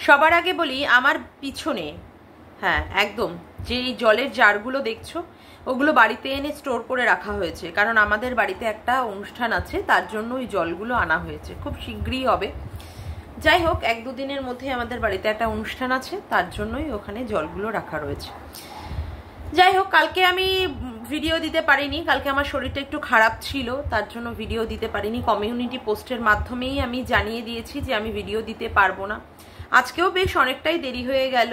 সবার আগে বলি আমার পিছনে হ্যাঁ একদম যে জলের জারগুলো দেখছো ওগুলো বাড়িতে এনে স্টোর করে রাখা হয়েছে, কারণ আমাদের বাড়িতে একটা অনুষ্ঠান আছে, তার জন্য ওই জলগুলো আনা হয়েছে, খুব শীঘ্রই হবে। যাই হোক, 1-2 দিনের মধ্যে আমাদের বাড়িতে একটা অনুষ্ঠান আছে, তার জন্যই ওখানে জলগুলো রাখা রয়েছে। যাই হোক, কালকে আমি ভিডিও দিতে পারিনি, কালকে আমার শরীরটা একটু খারাপ ছিল, তার জন্য ভিডিও দিতে পারিনি। কমিউনিটি পোস্টের মাধ্যমেই আমি জানিয়ে দিয়েছি যে আমি ভিডিও দিতে পারবো না। আজকেও বেশ অনেকটাই দেরি হয়ে গেল।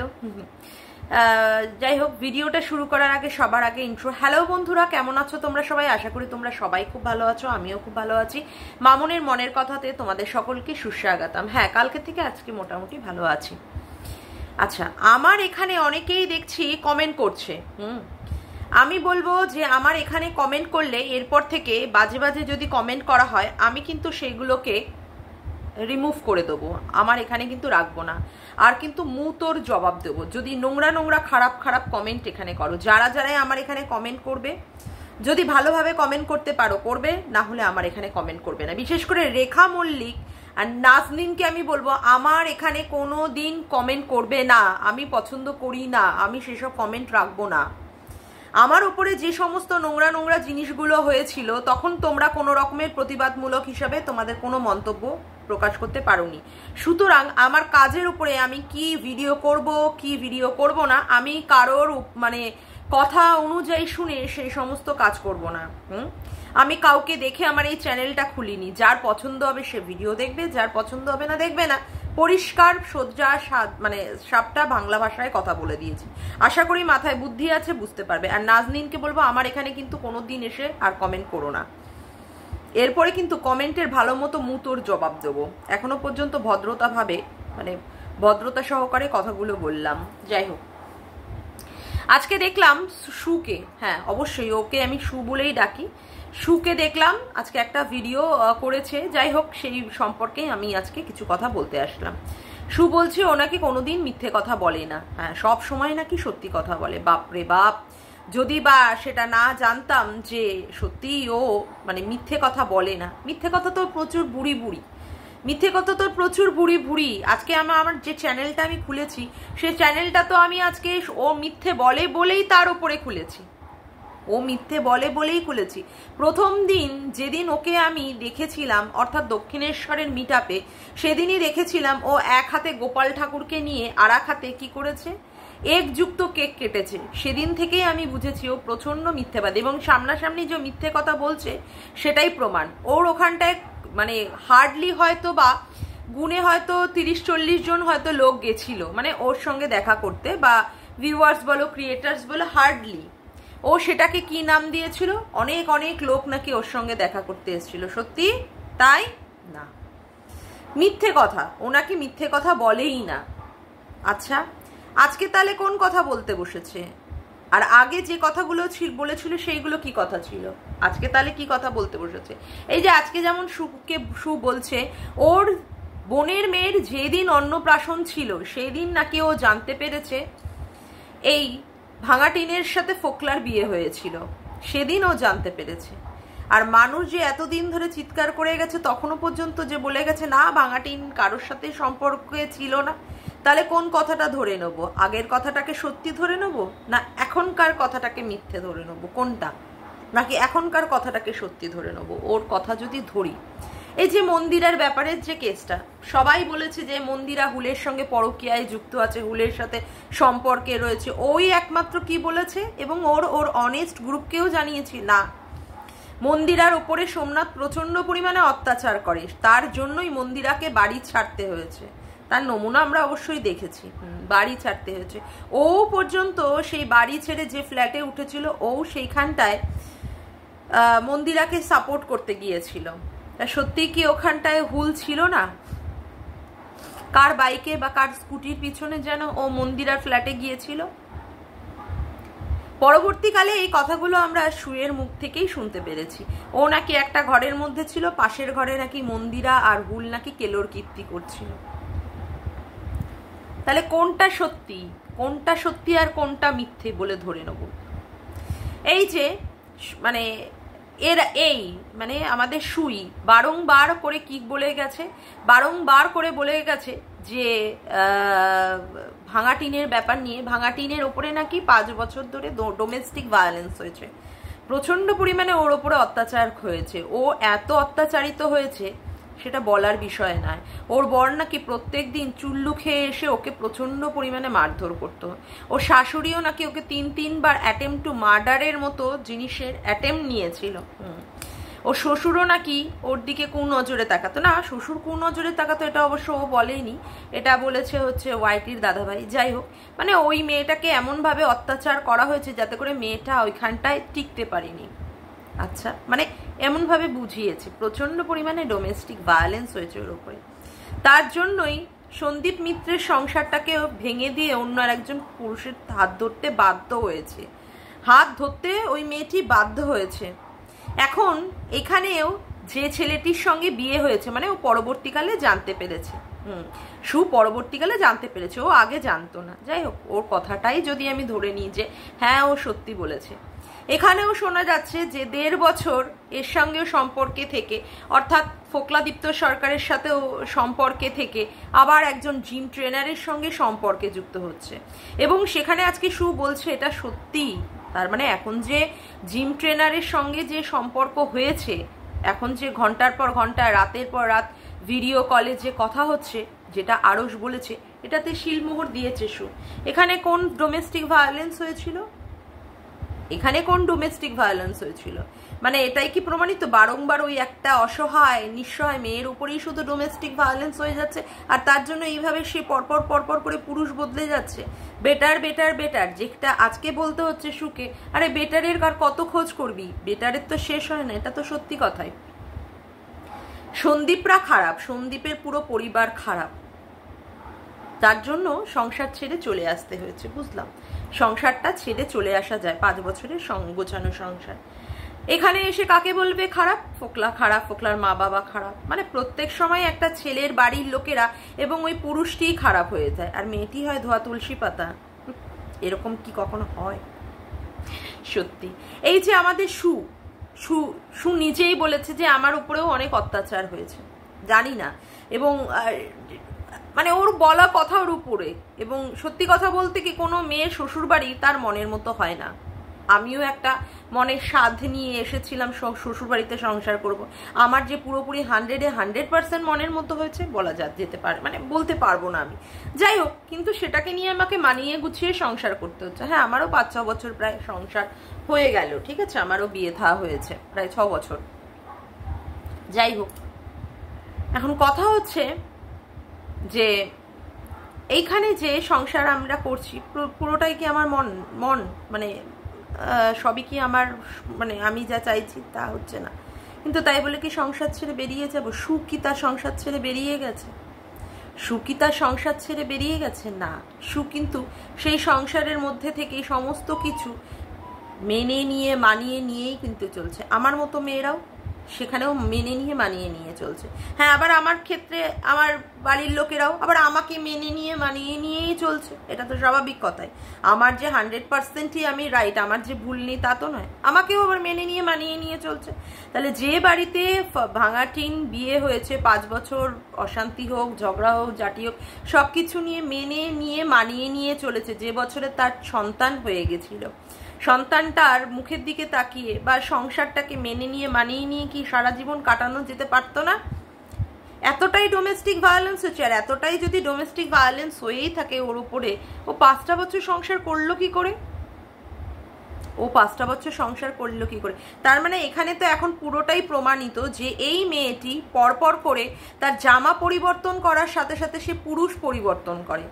যাই হোক, ভিডিওটা শুরু করার আগে সবার আগে ইন্ট্রো। হ্যালো বন্ধুরা, কেমন আছো তোমরা সবাই? আশা করি তোমরা সবাই খুব ভালো আছো, আমিও খুব ভালো আছি। মামনের মনের কথাতে তোমাদের সকলকে সুস্বাগতম। হ্যাঁ, কালকে থেকে আজকে মোটামুটি ভালো আছি। আচ্ছা, আমার এখানে অনেকেই দেখছি কমেন্ট করছে। আমি বলবো যে আমার এখানে কমেন্ট করলে এরপর থেকে বাজে বাজে যদি কমেন্ট করা হয়, আমি কিন্তু সেগুলোকে রিমুভ করে দেবো, আমার এখানে কিন্তু রাখবো না। আর কিন্তু তোর জবাব দেবো যদি নোংরা নোংরা খারাপ খারাপ কমেন্ট এখানে করো। যারা যারাই আমার এখানে কমেন্ট করবে, যদি ভালোভাবে কমেন্ট করতে পারো করবে, না হলে আমার এখানে কমেন্ট করবে না। বিশেষ করে রেখা মল্লিক আর নাজনীনকে আমি বলবো আমার এখানে কোনো দিন কমেন্ট করবে না, আমি পছন্দ করি না, আমি সেসব কমেন্ট রাখবো না। আমার উপরে যে সমস্ত নোংরা নোংরা জিনিসগুলো হয়েছিল, তখন তোমরা কোনো রকমের প্রতিবাদমূলক হিসাবে তোমাদের কোনো মন্তব্য প্রকাশ করতে পারোনি। সুতরাং আমার কাজের উপরে আমি কি ভিডিও করব কি ভিডিও করব না, আমি কারোর মানে কথা অনুযায়ী শুনে সেই সমস্ত কাজ করব না। আমি কাউকে দেখে আমার এই চ্যানেলটা খুলিনি। যার পছন্দ হবে সে ভিডিও দেখবে, যার পছন্দ হবে না দেখবে না। পরিষ্কার সোজা মানে সবটা বাংলা ভাষায় কথা বলে দিয়েছি। আশা করি মাথায় বুদ্ধি আছে, বুঝতে পারবে। আর নাজনীনকে বলবো আমার এখানে কিন্তু কোনোদিন এসে আর কমেন্ট করো না। এরপরে কিন্তু কমেন্টের ভালো মতো তোর জবাব দেবো। এখনো পর্যন্ত ভদ্রতাভাবে মানে ভদ্রতা সহকারে কথাগুলো বললাম। যাই হোক, আজকে দেখলাম সুকে, হ্যাঁ অবশ্যই ওকে আমি সু বলেই ডাকি, সুকে দেখলাম আজকে একটা ভিডিও করেছে। যাই হোক, সেই সম্পর্কে আমি আজকে কিছু কথা বলতে আসলাম। সু বলছে ও নাকি কোনোদিন মিথ্যে কথা বলে না, হ্যাঁ সব সময় নাকি সত্যি কথা বলে। বাপরে বাপ, যদি বা সেটা না জানতাম যে সত্যি ও মানে মিথ্যে কথা বলে না। মিথ্যে কথা তো প্রচুর বুড়ি বুড়ি, মিথ্যে কথা তো প্রচুর বুড়ি বুড়ি। আজকে আমার যে চ্যানেলটা আমি খুলেছি, সেই চ্যানেলটা তো আমি আজকে ও মিথ্যে বলে বলেই তার উপরে খুলেছি। ও মিথ্যে বলে বলেই খুলেছি। প্রথম দিন যেদিন ওকে আমি দেখেছিলাম, অর্থাৎ দক্ষিণেশ্বরের মিটআপে, সেদিনই দেখেছিলাম ও এক হাতে গোপাল ঠাকুরকে নিয়ে আর এক হাতে কি করেছে, একযুক্ত কেক কেটেছে। সেদিন থেকেই আমি বুঝেছি ও প্রচন্ড মিথ্যেবাদী, এবং সামনাসামনি যে মিথ্যে কথা বলছে সেটাই প্রমাণ। ওর ওখানটায় মানে হার্ডলি হয়তো বা গুণে হয়তো 30-40 জন হয়তো লোক গেছিল মানে ওর সঙ্গে দেখা করতে, বা ভিউয়ার্স বলো ক্রিয়েটার্স বলো, হার্ডলি। ও সেটাকে কি নাম দিয়েছিল, অনেক অনেক লোক নাকি ওর সঙ্গে দেখা করতে এসেছিল। সত্যি তাই না, মিথ্যে কথা। ও নাকি মিথ্যে কথা বলেই না। আচ্ছা, আজকে তাহলে কোন কথা বলতে বসেছে? আর আগে যে কথাগুলো বলেছিল সেইগুলো কি কথা ছিল? আজকে তাহলে কি কথা বলতে বসেছে? এই যে আজকে যেমন সু বলছে ওর বোনের মেয়ের যেদিন অন্নপ্রাশন ছিল সেই দিন নাকি ও জানতে পেরেছে এই ভাঙা টিনের সাথে ফোকলার বিয়ে হয়েছিল, সেদিন ও জানতে পেরেছে। আর মানুষ যে এতদিন ধরে চিৎকার করে গেছে, তখনও পর্যন্ত যে বলে গেছে না ভাঙা টিন কারোর সাথে সম্পর্কে ছিল না, তাহলে কোন কথাটা ধরে নেব? আগের কথাটাকে সত্যি ধরে নেব, না এখনকার কথাটাকে মিথ্যে ধরে নেব? কোনটা? নাকি এখনকার কথাটাকে সত্যি ধরে নেব? ওর কথা যদি ধরি, এই যে মন্দিরার ব্যাপারের যে কেসটা, সবাই বলেছে যে মন্দিরা হুলের সঙ্গে পরকীয়ায় যুক্ত আছে, হুলের সাথে সম্পর্কে রয়েছে, ওই একমাত্র কি বলেছে, এবং ওর অনেস্ট গ্রুপকেও জানিয়েছি না, মন্দিরার ওপরে সোমনাথ প্রচন্ড পরিমাণে অত্যাচার করে, তার জন্যই মন্দিরাকে বাড়ি ছাড়তে হয়েছে। তার নমুনা আমরা অবশ্যই দেখেছি, বাড়ি ছাড়তে হয়েছে। ও পর্যন্ত সেই বাড়ি ছেড়ে যে ফ্ল্যাটে উঠেছিল, ও সেইখানটায় মন্দিরাকে সাপোর্ট করতে গিয়েছিল। তা সত্যি কি ওখানটায় হুল ছিল না? কার বাইকে বা কার স্কুটির পিছনে যেন ও মন্দিরার ফ্ল্যাটে গিয়েছিল। পরবর্তীকালে এই কথাগুলো আমরা সুয়ের মুখ থেকেই শুনতে পেরেছি। ও নাকি একটা ঘরের মধ্যে ছিল, পাশের ঘরে নাকি মন্দিরা আর হুল নাকি কেলোর কীর্তি করছিল। তাহলে কোনটা সত্যি আর কোনটা মিথ্যে বলে ধরে নেব? এই যে মানে মানে আমাদের সুই বারংবার করে কি বলে গেছে, বারংবার করে বলে গেছে যে ভাঙা টিনের ব্যাপার নিয়ে, ভাঙা টিনের ওপরে নাকি 5 বছর ধরে ডোমেস্টিক ভায়োলেন্স হয়েছে, প্রচণ্ড পরিমাণে ওর ওপরে অত্যাচার হয়েছে, ও এত অত্যাচারিত হয়েছে সেটা বলার বিষয় নয়। ওর বর নাকি প্রত্যেক দিন চুল্লু খেয়ে এসে ওকে প্রচণ্ড পরিমাণে মারধর করতো। ওর শাশুড়িও নাকি ওকে 3-3বার অ্যাটেম্প টু মার্ডারের মতো জিনিসের অ্যাটেম্প নিয়েছিল। ও শ্বশুরও নাকি ওর দিকে কুনজরে তাকাতো না, শ্বশুর কুনজরে তাকাতো এটা অবশ্য ও বলেনি, এটা বলেছে হচ্ছে ওয়াইটির দাদাভাই। যাই হোক, মানে ওই মেয়েটাকে এমনভাবে অত্যাচার করা হয়েছে যাতে করে মেয়েটা ওইখানটায় টিকতে পারেনি। আচ্ছা, মানে এমনভাবে বুঝিয়েছে, প্রচণ্ড পরিমাণে ডোমেস্টিক ভায়োলেন্স হয়েছে ওর উপরে। তার জন্যই সন্দীপ মিত্রের সংসারটাকে ভেঙে দিয়ে অন্য আর একজন পুরুষের হাত ধরতে বাধ্য হয়েছে, হাত ধরতে ওই মেয়েটি বাধ্য হয়েছে। এখন এখানেও যে ছেলেটির সঙ্গে বিয়ে হয়েছে, মানে ও পরবর্তীকালে জানতে পেরেছে, পরবর্তীকালে জানতে পেরেছে, ও আগে জানতো না। যাই হোক, ওর কথাটাই যদি আমি ধরে নিই যে হ্যাঁ ও সত্যি বলেছে। এখানেও শোনা যাচ্ছে যে 1.5 বছর এর সঙ্গেও সম্পর্কে থেকে, অর্থাৎ ফোকলাদীপ্ত সরকারের সাথেও সম্পর্কে থেকে আবার একজন জিম ট্রেনারের সঙ্গে সম্পর্কে যুক্ত হচ্ছে, এবং সেখানে আজকে বলছে এটা সত্যি। তার মানে এখন যে জিম ট্রেনারের সঙ্গে যে সম্পর্ক হয়েছে, এখন যে ঘন্টার পর ঘন্টা রাতের পর রাত ভিডিও কলে যে কথা হচ্ছে, যেটা আরশ বলেছে, এটাতে শিলমোহর দিয়েছে এখানে কোন ডোমেস্টিক ভায়োলেন্স হয়েছিল? এখানে কোন ডোমেস্টিক ভায়োলেন্স হয়েছিল? মানে এটাই কি প্রমাণিত বারংবার ওই একটা অসহায় নিঃসহায় মেয়ের উপরেই শুধু ডোমেস্টিক ভায়োলেন্স হয়ে যাচ্ছে, আর তার জন্য এইভাবে সে পরপর পরপর করে পুরুষ বদলে যাচ্ছে? বেটার বেটার বেটার, যেটা আজকে বলতে হচ্ছে সুকে, আরে বেটারের আর কত খোঁজ করবি? বেটারের তো শেষ হয় না, এটা তো সত্যি কথাই। সন্দীপরা খারাপ, সন্দীপের পুরো পরিবার খারাপ, তার জন্য সংসার ছেড়ে চলে আসতে হয়েছে। বুঝলাম, সংসারটা ছেড়ে চলে আসা যায়, 5 বছরের গোছানো সংসার। এখানে এসে কাকে বলবে খারাপ? ফোকলা খারাপ, ফোকলার মা বাবা খারাপ, মানে প্রত্যেক সময় একটা ছেলের বাড়ির লোকেরা এবং ওই পুরুষটিই খারাপ হয়ে যায়, আর মেয়েটি হয় ধোয়া তুলসী পাতা। এরকম কি কখনো হয়? সত্যি। এই যে আমাদের সু নিজেই বলেছে যে আমার উপরেও অনেক অত্যাচার হয়েছে, জানি না, এবং মানে ওর বলা কথা ওর উপরে। এবং সত্যি কথা বলতে কি, কোনো মেয়ের শ্বশুর বাড়ি তার মনের মতো হয় না। আমিও একটা মনের সাধ নিয়ে এসেছিলাম শ্বশুর বাড়িতে সংসার করব, আমার যে পুরোপুরি 100% মনের মতো হয়েছে বলা যেতে পারে, মানে বলতে পারবো না আমি। যাই হোক, কিন্তু সেটাকে নিয়ে আমাকে মানিয়ে গুছিয়ে সংসার করতে হচ্ছে। হ্যাঁ, আমারও 5-6 বছর প্রায় সংসার হয়ে গেল, ঠিক আছে, আমারও বিয়ে থা হয়েছে প্রায় 6 বছর। যাই হোক, এখন কথা হচ্ছে যে এইখানে যে সংসার আমরা করছি পুরোটাই কি আমার মন মানে সবই কি আমার, মানে আমি যা চাইছি তা হচ্ছে না, কিন্তু তাই বলে কি সংসার ছেড়ে বেরিয়ে যাব? সুকি তার সংসার ছেড়ে বেরিয়ে গেছে? সুকি তার সংসার ছেড়ে বেরিয়ে গেছে না, কিন্তু সেই সংসারের মধ্যে থেকে সমস্ত কিছু মেনে নিয়ে মানিয়ে নিয়েই কিন্তু চলছে। আমার মতো মেয়েরাও সেখানেও মেনে নিয়ে মানিয়ে নিয়ে চলছে। হ্যাঁ, আবার আমার ক্ষেত্রে আমার বাড়ির লোকেরাও আবার আমাকে মেনে নিয়ে মানিয়ে নিয়েই চলছে, এটা তো স্বাভাবিক কথাই। আমার যে 100%ই আমি রাইট, আমার যে ভুল নেই তা তো নয়, আমাকেও আবার মেনে নিয়ে মানিয়ে নিয়ে চলছে। তাহলে যে বাড়িতে ভাঙা টিন বিয়ে হয়েছে, 5 বছর অশান্তি হোক, ঝগড়া হোক, জাটি হোক, সব কিছু নিয়ে মেনে নিয়ে মানিয়ে নিয়ে চলেছে, যে বছরে তার সন্তান হয়ে গেছিল, সন্তানটার মুখের দিকে তাকিয়ে বা সংসারটাকে মেনে নিয়ে মানিয়ে নিয়ে কি সারা জীবন কাটানো যেতে পারতো না? এতটাই ডোমেস্টিক ভায়োলেন্স হচ্ছে, আর এতটাই যদি ডোমেস্টিক ভায়োলেন্স হয়েই থাকে ওর উপরে, ও 5টা বছর সংসার করলো কি করে? ও 5টা বছর সংসার করলো কি করে? তার মানে এখানে তো এখন পুরোটাই প্রমাণিত যে এই মেয়েটি পরপর করে তার জামা পরিবর্তন করার সাথে সাথে সে পুরুষ পরিবর্তন করে।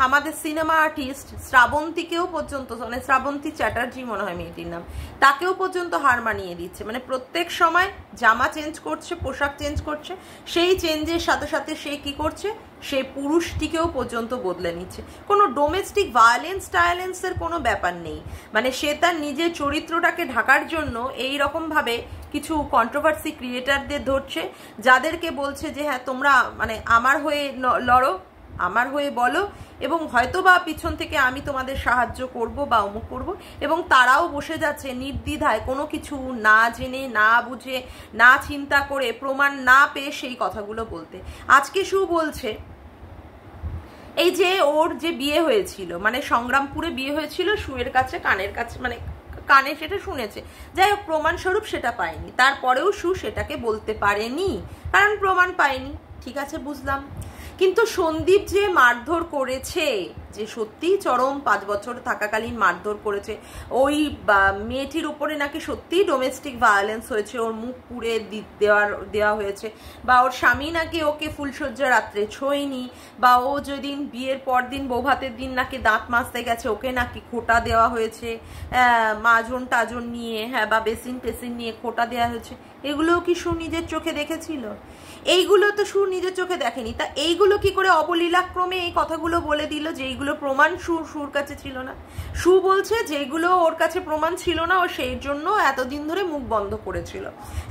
আমাদের সিনেমা আর্টিস্ট শ্রাবন্তীকেও পর্যন্ত, মানে শ্রাবন্তী চ্যাটার্জি মনে হয় মেয়েটির নাম, তাকেও পর্যন্ত হার মানিয়ে দিচ্ছে। মানে প্রত্যেক সময় জামা চেঞ্জ করছে, পোশাক চেঞ্জ করছে, সেই চেঞ্জের সাথে সাথে সে কি করছে, সে পুরুষটিকেও পর্যন্ত বদলে নিচ্ছে। কোনো ডোমেস্টিক ভায়োলেন্সের কোনো ব্যাপার নেই, মানে সে তার নিজের চরিত্রটাকে ঢাকার জন্য এই রকম ভাবে কিছু কন্ট্রোভার্সি ক্রিয়েটারদের ধরছে, যাদেরকে বলছে যে হ্যাঁ তোমরা মানে আমার হয়ে লড়ো, আমার হয়ে বলো, এবং হয়তো বা পিছন থেকে আমি তোমাদের সাহায্য করব বা অমুক করব, এবং তারাও বসে যাচ্ছে নির্দ্বিধায় কোনো কিছু না জেনে, না বুঝে, না চিন্তা করে, প্রমাণ না পেয়ে সেই কথাগুলো বলতে। আজকে বলছে এই যে ওর যে বিয়ে হয়েছিল, মানে সংগ্রামপুরে বিয়ে হয়েছিল, সুয়ের কাছে কানের কাছে, মানে কানে সেটা শুনেছে, যাই হোক প্রমাণস্বরূপ সেটা পায়নি, তারপরেও সু সেটাকে বলতে পারেনি কারণ প্রমাণ পায়নি। ঠিক আছে, বুঝলাম। কিন্তু সন্দীপ যে মারধর করেছে, যে সত্যি চরম 5 বছর থাকাকালীন মারধর করেছে, ওই মেয়েটির উপরে নাকি সত্যি ডোমেস্টিক ভায়োলেন্স হয়েছে, ওর মুখ পুড়ে দেওয়া হয়েছে, বা ওর স্বামী নাকি ওকে ফুলসজ্জা রাত্রে ছোঁয়নি, বা ও যেদিন বিয়ের পর দিন বৌভাতের দিন নাকি দাঁত মাজতে গেছে ওকে নাকি খোঁটা দেওয়া হয়েছে, মাজন টাজন নিয়ে, হ্যাঁ, বা বেসিন টেসিন নিয়ে খোঁটা দেওয়া হয়েছে, এগুলোও কি সু নিজের চোখে দেখেছিল? এইগুলো তো সু নিজের চোখে দেখেনি। তা এইগুলো কি করে অবলীলাক্রমে এই কথাগুলো বলে দিল যে এইগুলো প্রমাণ সুর কাছে ছিল না? সু বলছে যেগুলো ওর কাছে প্রমাণ ছিল না ও সেই জন্য এতদিন ধরে মুখ বন্ধ করেছিল।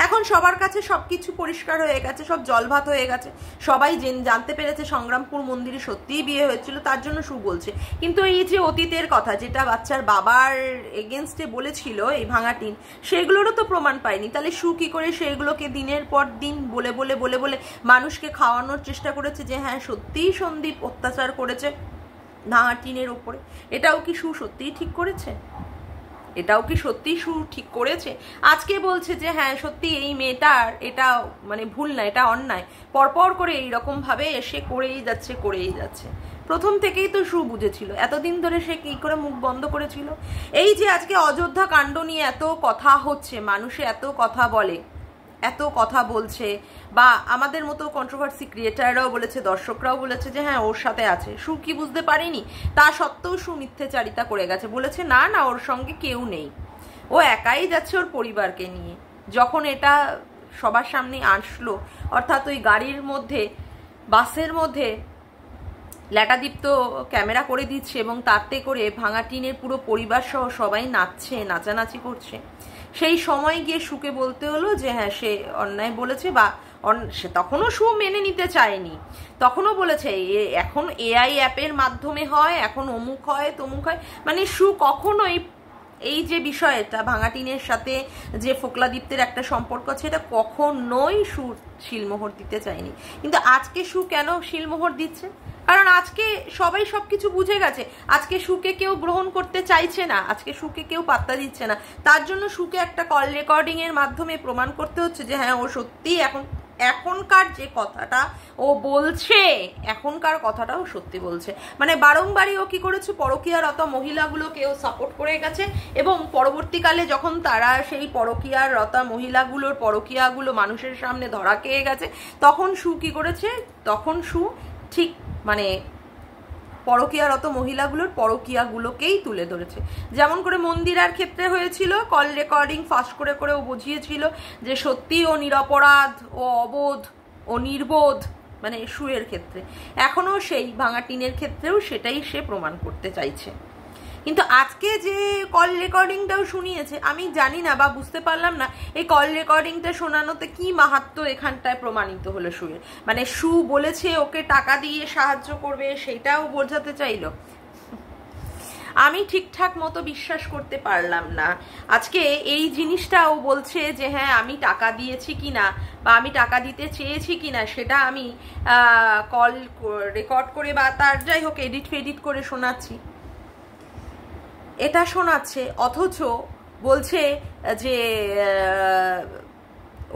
এখন সবার কাছে সবকিছু পরিষ্কার হয়ে গেছে, সব জলভাত হয়ে গেছে, সবাই জানতে পেরেছে সংগ্রামপুর মন্দিরে সত্যিই বিয়ে হয়েছিল, তার জন্য সু বলছে। কিন্তু এই যে অতীতের কথা যেটা বাচ্চার বাবার এগেনস্টে বলেছিল এই ভাঙা টিন, সেগুলোরও তো প্রমাণ পায়নি। তাহলে সু কি করে সেগুলোকে দিনের পর দিন বলে বলে বলে বলে মানুষকে খাওয়ানোর চেষ্টা করেছে যে হ্যাঁ সত্যিই সন্দীপ অত্যাচার করেছে ভাঙা টিনের ওপরে? এটাও কি সু সত্যিই ঠিক করেছে? এটাও কি সত্যি সু ঠিক করেছে? আজকে বলছে যে হ্যাঁ সত্যি এই মেয়েটার এটা মানে ভুল না, এটা অন্যায়, পরপর করে এইরকম ভাবে এসে করেই যাচ্ছে। প্রথম থেকেই তো সু বুঝেছিল, এতদিন ধরে সে কি করে মুখ বন্ধ করেছিল? এই যে আজকে অযোধ্যা কাণ্ড নিয়ে এত কথা হচ্ছে, মানুষে এত কথা বলে, এত কথা বলছে, বা আমাদের মতো কন্ট্রোভার্সি ক্রিয়েটাররাও বলেছে, দর্শকরাও বলেছে যে হ্যাঁ ওর সাথে আছে, সু কি বুঝতে পারেনি? তা সত্ত্বেও সু মিথ্যাচারিতা করে গেছে, বলেছে না না ওর সঙ্গে কেউ নেই, ও একাই যাচ্ছে ওর পরিবারকে নিয়ে। যখন এটা সবার সামনে আসলো, অর্থাৎ ওই গাড়ির মধ্যে, বাসের মধ্যে ল্যাটাদীপ্ত ক্যামেরা করে দিচ্ছে এবং তাতে করে ভাঙা টিনের পুরো পরিবার সহ সবাই নাচছে, নাচানাচি করছে, সেই সময় গিয়ে সুকে বলতে হলো যে হ্যাঁ সে অন্যায় বলেছে, বা সে তখনও সু মেনে নিতে চায়নি, তখনও বলেছে এখন এআই অ্যাপের মাধ্যমে হয়, এখন অমুক হয় তমুক হয়, মানে সু কখনোই এই যে বিষয়টা ভাঙা টিনের সাথে যে ফোকলাদীপ্তের একটা সম্পর্ক আছে এটা কখনোই সু শিলমোহর দিতে চায়নি। কিন্তু আজকে সু কেন শিলমোহর দিচ্ছে? কারণ আজকে সবাই সবকিছু বুঝে গেছে, আজকে সুকে কেউ গ্রহণ করতে চাইছে না, আজকে সুকে কেউ পাত্তা দিচ্ছে না, তার জন্য সুকে একটা কল রেকর্ডিং এর মাধ্যমে প্রমাণ করতে হচ্ছে যে হ্যাঁ ও সত্যি এখনকার যে কথাটা ও বলছে, এখনকার কথাটাও সত্যি বলছে। মানে বারংবারই ও কি করেছে, পরকীয়ারত মহিলাগুলোকেও সাপোর্ট করে গেছে, এবং পরবর্তীকালে যখন তারা সেই পরকীয়ারত মহিলাগুলোর পরকীয়াগুলো মানুষের সামনে ধরা খেয়ে গেছে, তখন সু কি করেছে, তখন সু ঠিক মানে পরকীয়ারত মহিলাগুলোর পরকীয়াগুলোকেই তুলে ধরেছে। যেমন করে মন্দিরার ক্ষেত্রে হয়েছিল, কল রেকর্ডিং ফাঁস করে করে ও বুঝিয়েছিল যে সত্যি ও নিরপরাধ, ও অবোধ, ও নির্বোধ, মানে সুয়ের ক্ষেত্রে এখনো সেই ভাঙা টিনের ক্ষেত্রেও সেটাই সে প্রমাণ করতে চাইছে। কিন্তু আজকে যে কল রেকর্ডিংটাও শুনিয়েছে, আমি জানি না বা বুঝতে পারলাম না এই কল রেকর্ডিংটা শোনানোতে কি মাহাত্ম্য এখানটায় প্রমাণিত হলো সুয়ের। মানে সু বলেছে ওকে টাকা দিয়ে সাহায্য করবে, সেটাও বোঝাতে চাইলো। আমি ঠিকঠাক মতো বিশ্বাস করতে পারলাম না। আজকে এই জিনিসটাও বলছে যে হ্যাঁ আমি টাকা দিয়েছি কিনা বা আমি টাকা দিতে চেয়েছি কিনা সেটা আমি কল রেকর্ড করে বা তার যাই হোক এডিট ফেডিট করে শোনাচ্ছি, এটা শোনাচ্ছে, অথচ বলছে যে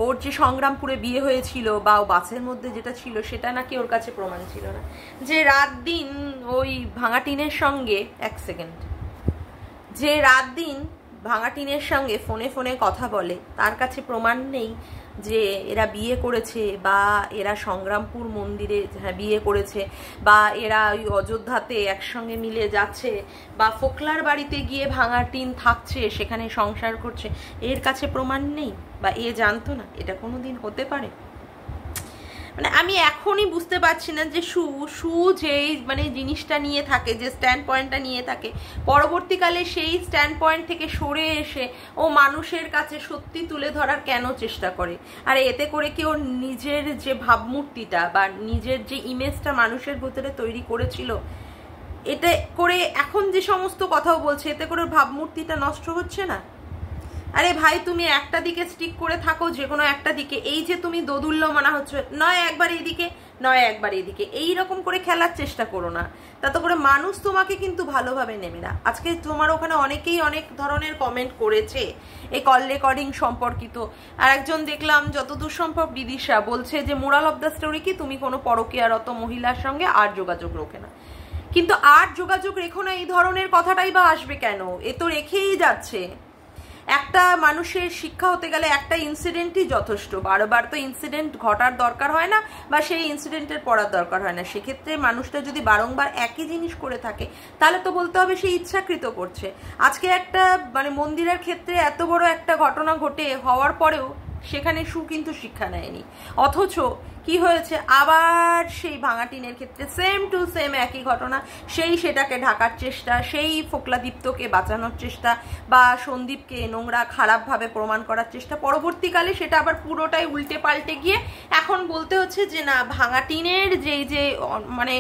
ওর যে সংগ্রামপুরে বিয়ে হয়েছিল বা ও বাসের মধ্যে যেটা ছিল সেটা নাকি ওর কাছে প্রমাণ ছিল না, যে রাত দিন ওই ভাঙা টিনের সঙ্গে, এক সেকেন্ড, যে রাত দিন ভাঙা টিনের সঙ্গে ফোনে ফোনে কথা বলে তার কাছে প্রমাণ নেই যে এরা বিয়ে করেছে, বা এরা সংগ্রামপুর মন্দিরে বিয়ে করেছে, বা এরা ওই অযোধ্যাতে একসঙ্গে মিলে যাচ্ছে, বা ফোকলার বাড়িতে গিয়ে ভাঙা টিন থাকছে, সেখানে সংসার করছে, এর কাছে প্রমাণ নেই, বা এ জানতো না? এটা কোনোদিন হতে পারে? মানে আমি এখনই বুঝতে পারছি না যে সু যে মানে জিনিসটা নিয়ে থাকে, যে স্ট্যান্ড পয়েন্টটা নিয়ে থাকে, পরবর্তীকালে সেই স্ট্যান্ড পয়েন্ট থেকে সরে এসে ও মানুষের কাছে সত্যি তুলে ধরার কেন চেষ্টা করে? আর এতে করে কি ওর নিজের যে ভাবমূর্তিটা বা নিজের যে ইমেজটা মানুষের ভেতরে তৈরি করেছিল, এতে করে এখন যে সমস্ত কথাও বলছে, এতে করে ওর ভাবমূর্তিটা নষ্ট হচ্ছে না? আরে ভাই তুমি একটা দিকে স্টিক করে থাকো, যে কোনো একটা দিকে। এই যে তুমি দোদুল্য মানা হচ্ছে, নয় একবার এইদিকে নয় একবার এদিকে, এইরকম করে খেলার চেষ্টা করো না, তাতে করে মানুষ তোমাকে কিন্তু ভালোভাবে নেবে না। আজকে তোমার ওখানে অনেকেই অনেক ধরনের কমেন্ট করেছে এই কল রেকর্ডিং সম্পর্কিত। আর একজন দেখলাম যতদূর সম্ভব বিদিশা বলছে যে মোরাল অফ দ্য স্টোরি কি, তুমি কোনো পরকীয়ারত মহিলার সঙ্গে আর যোগাযোগ রোখে না। কিন্তু আর যোগাযোগ রেখো না এই ধরনের কথাটাই বা আসবে কেন? এ তো রেখেই যাচ্ছে। একটা মানুষের শিক্ষা হতে গেলে একটা ইনসিডেন্টই যথেষ্ট, বারবার তো ইনসিডেন্ট ঘটার দরকার হয় না, বা সেই ইনসিডেন্টের পড়ার দরকার হয় না। সেক্ষেত্রে মানুষটা যদি বারংবার একই জিনিস করে থাকে তাহলে তো বলতে হবে সে ইচ্ছাকৃত করছে। আজকে একটা মানে মন্দিরের ক্ষেত্রে এত বড় একটা ঘটনা ঘটে হওয়ার পরেও সেখানে সু কিন্তু শিক্ষা নেয়নি, অথচ কি হয়েছে আবার সেই ভাঙাটিনের ক্ষেত্রে সেম টু সেম একই ঘটনা, সেটাকে ঢাকার চেষ্টা, সেই ফোকলাদীপ্তকে বাঁচানোর চেষ্টা, বা সন্দীপকে নোংরা খারাপভাবে প্রমাণ করার চেষ্টা। পরবর্তীকালে সেটা আবার পুরোটাই উল্টে পাল্টে গিয়ে এখন বলতে হচ্ছে যে না, ভাঙাটিনের যে মানে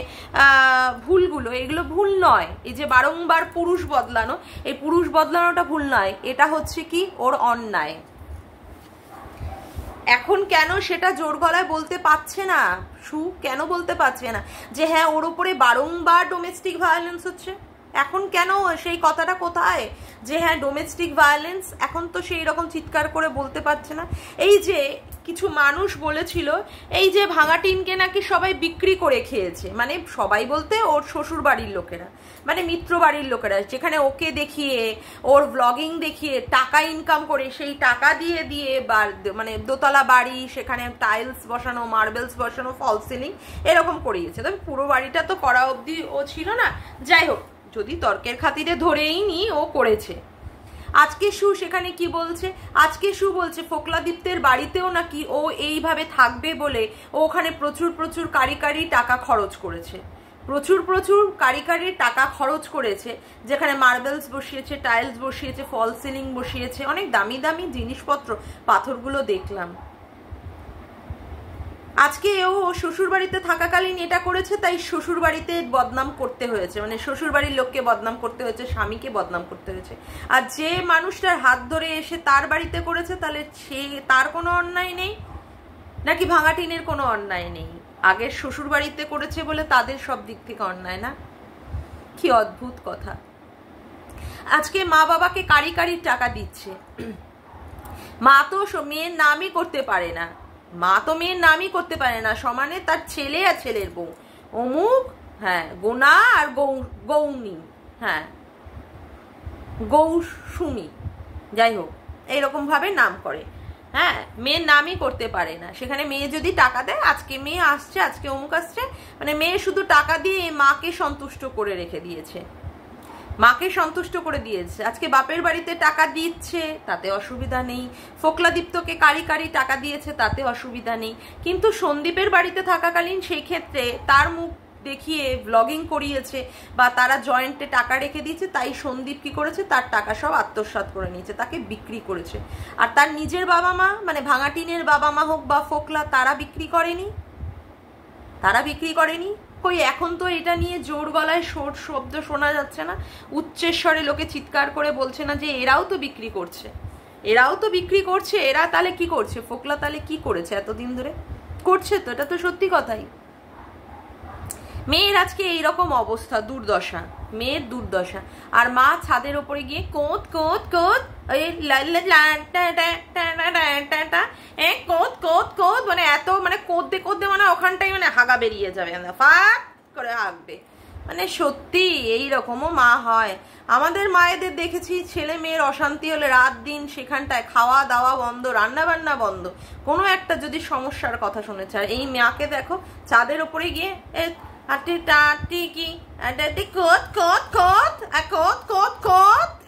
ভুলগুলো, এগুলো ভুল নয়। এই যে বারংবার পুরুষ বদলানো, এই পুরুষ বদলানোটা ভুল নয়, এটা হচ্ছে কি ওর অন্যায়। এখন কেন সেটা জোর গলায় বলতে পারছে না সু? কেন বলতে পারছে না যে হ্যাঁ ওর উপরে বারংবার ডোমেস্টিক ভায়োলেন্স হচ্ছে? এখন কেন সেই কথাটা কোথায় যে হ্যাঁ ডোমেস্টিক ভায়োলেন্স? এখন তো সেই রকম চিৎকার করে বলতে পারছে না। এই যে কিছু মানুষ বলেছিল এই যে ভাঙাটিনকে নাকি সবাই বিক্রি করে খেয়েছে, মানে সবাই বলতে ওর শ্বশুর বাড়ির লোকেরা, মানে মিত্র বাড়ির লোকেরা, যেখানে ওকে দেখিয়ে ওর ব্লগিং দেখিয়ে টাকা ইনকাম করে সেই টাকা দিয়ে মানে দোতলা বাড়ি, সেখানে টাইলস বসানো, মার্বেলস বসানো, ফল সিলিং এরকম করিয়েছে। তবে পুরো বাড়িটা তো করা অবধি ও ছিল না, যাই হোক যদি তর্কের খাতিরে ধরেই নি ও করেছে। আজকে সু সেখানে কি বলছে? আজকে সু বলছে ফোকলাদীপ্তের বাড়িতেও নাকি ও এইভাবে থাকবে বলে ও ওখানে প্রচুর প্রচুর কারি টাকা খরচ করেছে, প্রচুর কারি টাকা খরচ করেছে, যেখানে মার্বেলস বসিয়েছে, টাইলস বসিয়েছে, ফল সিলিং বসিয়েছে, অনেক দামি দামি জিনিসপত্র, পাথরগুলো দেখলাম। আজকে ও শ্বশুর বাড়িতে থাকাকালীন এটা করেছে, তাই শ্বশুর বাড়িতে বদনাম করতে হয়েছে, মানে শ্বশুর বাড়ির লোককে বদনাম করতে হয়েছে, স্বামীকে বদনাম করতে হয়েছে। আর যে মানুষটার হাত ধরে এসে তার বাড়িতে করেছে, তাহলে সে তার কোনো অন্যায় নেই নাকি ভাঙাটিনের কোনো অন্যায় নেই? আগের শ্বশুর বাড়িতে করেছে বলে তাদের সব দিক থেকে অন্যায় না? কি অদ্ভুত কথা। আজকে মা বাবাকে কারি টাকা দিচ্ছে, মা তো মেয়ের নামই করতে পারে না, মা তো মেয়ের নামই করতে পারে না, সমানে তার ছেলে আর ছেলের বউ অমুক, হ্যাঁ গোনা আর গৌনী, হ্যাঁ গৌসুমি, যাই হোক এইরকম ভাবে নাম করে। হ্যাঁ মেয়ের নামই করতে পারে না। সেখানে মেয়ে যদি টাকা দেয়, আজকে মেয়ে আসছে, আজকে অমুক আসছে, মানে মেয়ে শুধু টাকা দিয়ে মাকে সন্তুষ্ট করে রেখে দিয়েছে, মাকে সন্তুষ্ট করে দিয়েছে। আজকে বাপের বাড়িতে টাকা দিচ্ছে, তাতে অসুবিধা নেই। ফোকলাদীপ্তকে কারি টাকা দিয়েছে, তাতে অসুবিধা নেই। কিন্তু সন্দীপের বাড়িতে থাকাকালীন সেই ক্ষেত্রে তার মুখ দেখিয়ে ব্লগিং করিয়েছে, বা তারা জয়েন্টে টাকা রেখে দিয়েছে, তাই সন্দীপ কি করেছে, তার টাকা সব আত্মসাৎ করে নিয়েছে, তাকে বিক্রি করেছে। আর তার নিজের বাবা মা, মানে ভাঙাটিনের বাবা মা হোক বা ফোকলা, তারা বিক্রি করেনি, তারা বিক্রি করেনি। কই এখন তো এটা নিয়ে জোর গলায় শব্দ শোনা যাচ্ছে না, উচ্চস্বরে লোকে চিৎকার করে বলছে না যে এরাও তো বিক্রি করছে, এরাও তো বিক্রি করছে। এরা তাহলে কি করছে? ফোকলা তাহলে কি করেছে এতদিন ধরে? করছে তো, এটা তো সত্যি কথাই। মেয়ের আজকে এইরকম অবস্থা, দুর্দশা, মেয়ের দুর্দশা। আর মা ছাদের ওপরে গিয়ে কোত কোত কোত কোত মানে এত মানে কোদতে কোদতে মানে ওখানটাই মানে হাগা বেরিয়ে যাবে, ফাঁক করে হাঁকবে। মানে সত্যি এইরকমও মা হয়। আমাদের মায়েদের দেখেছি ছেলে মেয়ের অশান্তি হলে রাত দিন সেখানটায় খাওয়া দাওয়া বন্ধ, রান্না বান্না বন্ধ, কোনো একটা যদি সমস্যার কথা শুনেছে। আর এই মাকে দেখো চাঁদের ওপরে গিয়ে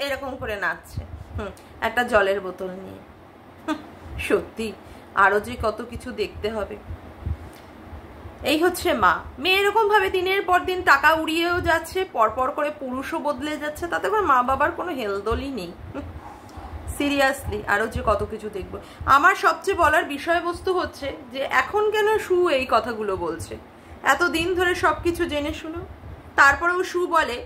এরকম করে নাচছে, একটা জলের বোতল নিয়ে। সত্যি আরো যে কত কিছু দেখতে হবে। এই হচ্ছে মা। মেয়ে এরকম ভাবে দিনের পর দিন টাকা উড়িয়েও যাচ্ছে, পরপর করে পুরুষও বদলে যাচ্ছে, তাতে করে মা বাবার কোনো হেলদোলই নেই। সিরিয়াসলি আরো যে কত কিছু দেখবো। আমার সবচেয়ে বলার বিষয়বস্তু হচ্ছে যে এখন কেন সু এই কথাগুলো বলছে, এতদিন ধরে সবকিছু জেনে শুনো, তারপরেও সু বলে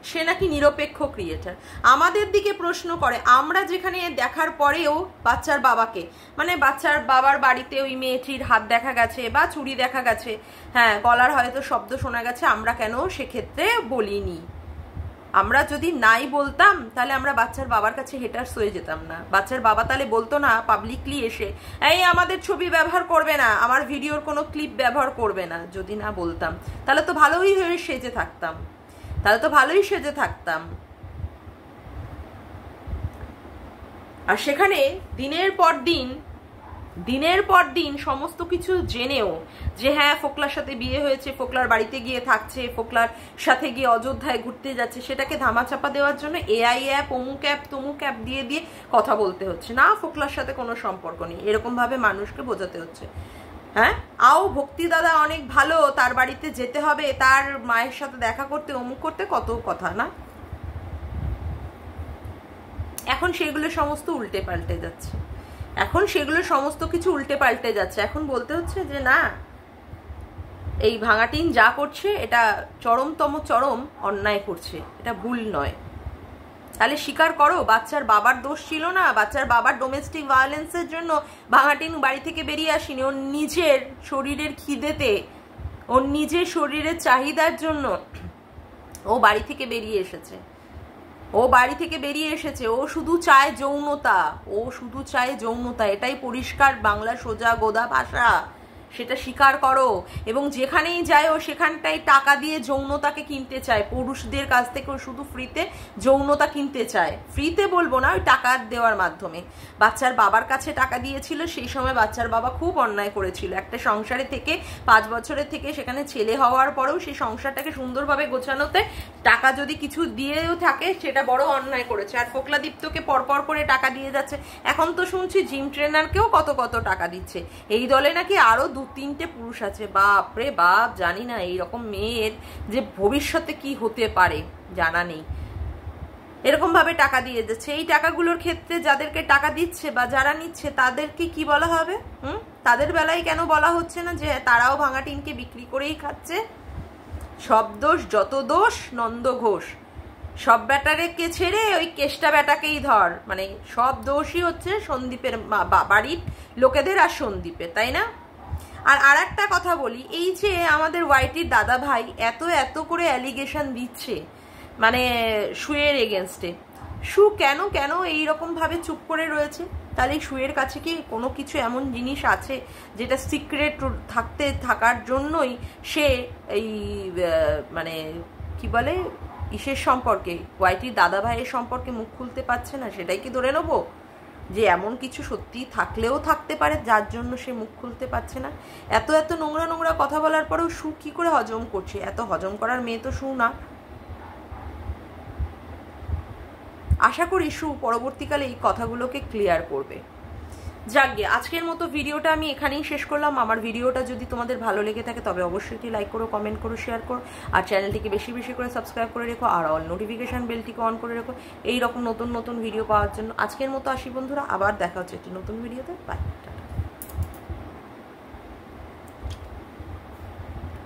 সে নাকি নিরপেক্ষ ক্রিয়েটার। আমাদের দিকে প্রশ্ন করে, আমরা যেখানে দেখার পরেও বাচ্চার বাবাকে, মানে বাচ্চার বাবার বাড়িতে ওই মেয়েটির হাত দেখা গেছে বা চুড়ি দেখা গেছে, হ্যাঁ গলার হয়তো শব্দ শোনা গেছে, আমরা কেন সেক্ষেত্রে বলিনি? আমরা যদি নাই বলতাম তাহলে আমরা বাচ্চার বাবার কাছে হেটার্স হয়ে যেতাম না। বাচ্চার বাবা তাহলে বলতো না পাবলিকলি এসে, এই আমাদের ছবি ব্যবহার করবে না, আমার ভিডিওর কোনো ক্লিপ ব্যবহার করবে না। যদি না বলতাম তাহলে তো ভালোই হয়ে সেজে থাকতাম, আর সেখানে দিনের পর দিন সমস্ত কিছু জেনেও যে হ্যাঁ ফোকলার সাথে বিয়ে হয়েছে, ফোকলার বাড়িতে গিয়ে থাকছে, ফোকলার সাথে গিয়ে অযোধ্যায় ঘুরতে যাচ্ছে, সেটাকে ধামাচাপা দেওয়ার জন্য এআই অ্যাপ, অমুক অ্যাপ, তমুক অ্যাপ দিয়ে কথা বলতে হচ্ছে। না, ফোকলার সাথে কোনো সম্পর্ক নেই, এরকম ভাবে মানুষকে বোঝাতে হচ্ছে। হ্যাঁ, ভক্তি দাদা অনেক ভালো, তার বাড়িতে যেতে হবে, তার মায়ের সাথে দেখা করতে, অমুক করতে, কত কথা না। এখন সেগুলো সমস্ত উল্টে পাল্টে যাচ্ছে, এখন বলতে হচ্ছে যে না, এই ভাঙাটিন যা করছে এটা চরম অন্যায় করছে, এটা ভুল নয়। তাহলে স্বীকার করো বাচ্চার বাবার দোষ ছিল না, বাচ্চার বাবার ডোমেস্টিক ভায়োলেন্সের জন্য ভাঙাটিন বাড়ি থেকে বেরিয়ে আসেনি, ওর নিজের শরীরের খিদেতে, ওর নিজের শরীরের চাহিদার জন্য ও বাড়ি থেকে বেরিয়ে এসেছে। ও শুধু চায় যৌনতা, এটাই পরিষ্কার বাংলা সোজা গোদা ভাষা, সেটা স্বীকার করো। এবং যেখানেই যায় ও সেখানটাই টাকা দিয়ে যৌনতাকে কিনতে চায়, পুরুষদের কাছ থেকে ও শুধু ফ্রিতে যৌনতা কিনতে চায়, ফ্রিতে বলবো না, ওই টাকা দেওয়ার মাধ্যমে। বাচ্চার বাবার কাছে টাকা দিয়েছিল, সেই সময় বাচ্চার বাবা খুব অন্যায় করেছিল, একটা সংসারে থেকে 5 বছরের থেকে সেখানে ছেলে হওয়ার পরেও সেই সংসারটাকে সুন্দরভাবে গোছানোতে টাকা যদি কিছু দিয়েও থাকে সেটা বড় অন্যায় করেছে। আর ফোকলাদীপ্তকে পরপর করে টাকা দিয়ে যাচ্ছে, এখন তো শুনছি জিম ট্রেনারকেও কত টাকা দিচ্ছে। এই দলে নাকি আরো 2-3টে পুরুষ আছে। বাপ রে বাপ, জানি না এইরকম মেয়ের যে ভবিষ্যতে কি হতে পারে জানা নেই। এরকম ভাবে টাকা দিয়ে যাচ্ছে। এই টাকাগুলোর ক্ষেত্রে যাদেরকে টাকা দিচ্ছে বা যারা নিচ্ছে তাদেরকে কি বলা হবে? তাদের বেলায় কেন বলা হচ্ছে না যে তারাও ভাঙাটিনকে বিক্রি করেই খাচ্ছে? সব দোষ, যত দোষ নন্দ ঘোষ, সব ব্যাটারেকে ছেড়ে ওই কেষ্টা ব্যাটাকেই ধর, মানে সব দোষই হচ্ছে সন্দীপের বাড়ির লোকেদের আর সন্দীপের, তাই না? আর একটা কথা বলি, এই যে আমাদের ওয়াইটির দাদা ভাই এত করে অ্যালিগেশন দিচ্ছে মানে শুয়ের এগেনস্টে, শু কেন এইরকম ভাবে চুপ করে রয়েছে? তাহলে শুয়ের কাছে কি কোনো কিছু এমন জিনিস আছে যেটা সিক্রেট থাকার জন্যই সে এই মানে কি বলে ইসের সম্পর্কে, ওয়াইটির দাদা ভাইয়ের সম্পর্কে মুখ খুলতে পারছে না? সেটাই কি ধরে নেবো যে এমন কিছু সত্যি থাকলেও থাকতে পারে যার জন্য সে মুখ খুলতে পারছে না? এত নোংরা কথা বলার পরেও শু কি করে হজম করছে? এত হজম করার মেয়ে তো শু না। আশা করি শু পরবর্তীকালে এই কথাগুলোকে ক্লিয়ার করবে। যাকগে, আজকের মতো ভিডিওটা আমি এখানেই শেষ করলাম। আমার ভিডিওটা যদি তোমাদের ভালো লেগে থাকে তবে অবশ্যই লাইক করো, কমেন্ট করো, শেয়ার করো, আর চ্যানেলটিকে বেশি করে সাবস্ক্রাইব করে রেখো, আর অল নোটিফিকেশন বেলটিকে অন করে রেখো এইরকম নতুন ভিডিও পাওয়ার জন্য। আজকের মতো আসি বন্ধুরা, আবার দেখা হচ্ছে একটি নতুন ভিডিওতে। বাই।